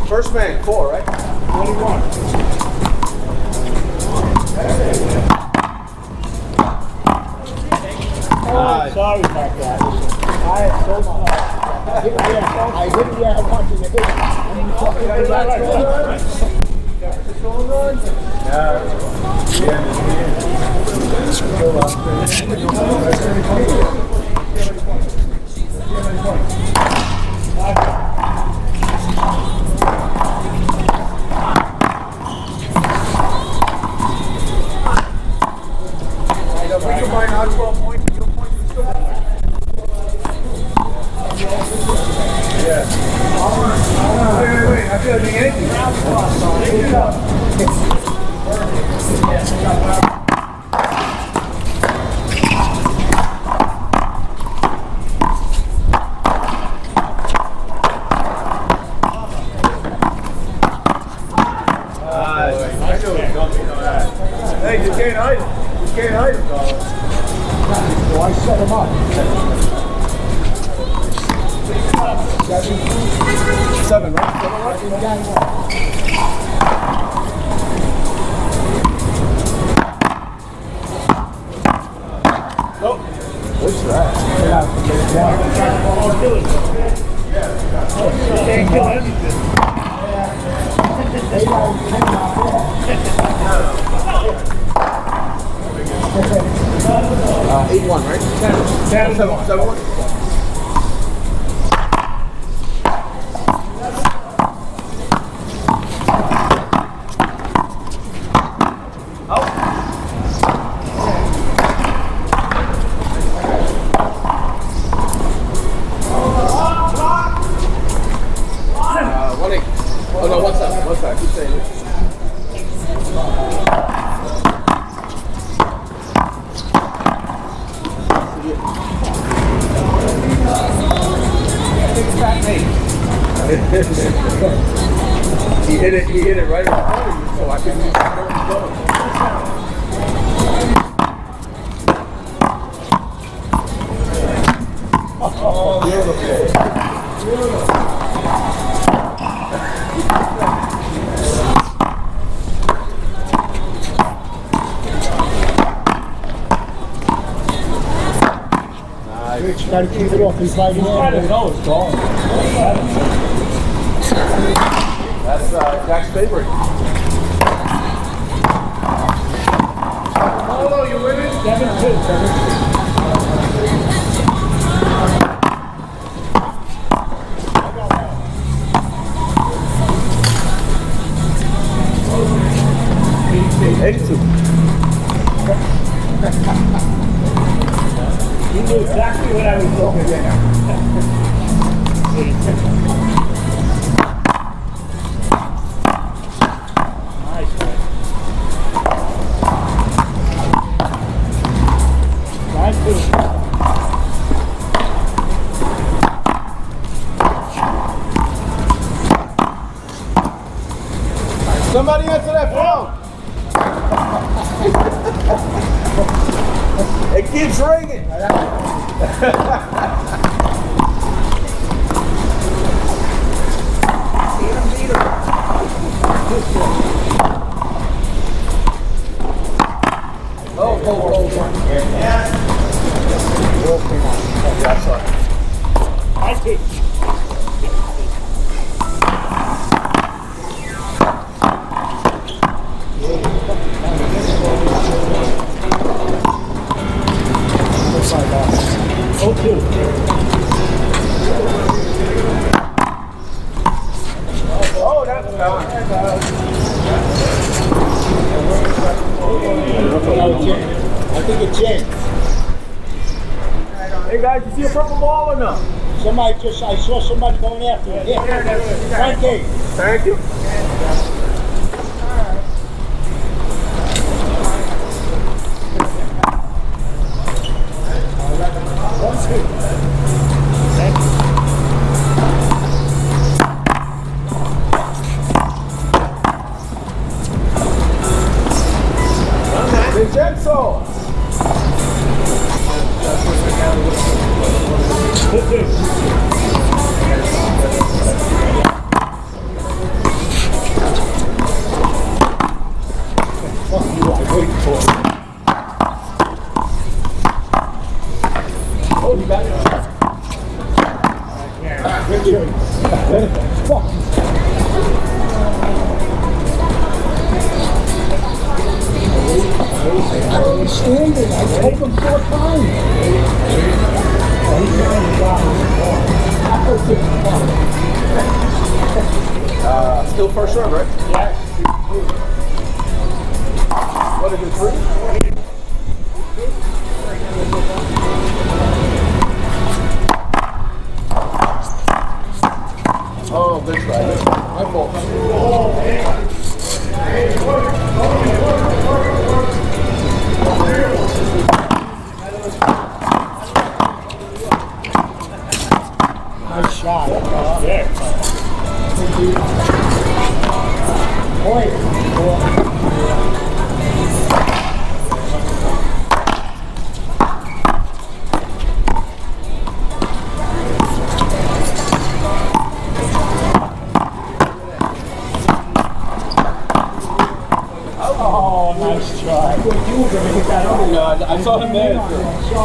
First man, 4, right? 21. Sorry about that. I had so much. I didn't want you to hit Hey, you can't hide him. You can't hide him, Carlo. So I set him up. 7, right? 7, right? Nope. What's that? Can't kill anything. 8-1, right? 10. 7-1. Oh no, what's that? What's that? Keep saying it. He hit it right in front of you, so I couldn't even know where he's going. Oh, beautiful. Beautiful. Gotta keep it off and fight it I don't in. know, it's gone. That's Jack's favorite. Carlo, you winning? 7-2. You knew exactly what I was looking at. Nice, man. Nice, too. Somebody answer that phone. It keeps ringing. Yeah, sorry. Nice, too. Oh, two. Oh, that's gone. I think it's in. Hey guys, you see a purple ball or no? I saw somebody going after it. Yeah. Front gate. Thank you. Vincenzo! Fuck you, I waited for it. Oh, you got it. Fuck. I don't understand it. I told him 4 times. Still first serve, right? Yeah. What is it, 3? Oh, good try. My fault. Nice shot. Yeah. Oh, nice try. I saw him there.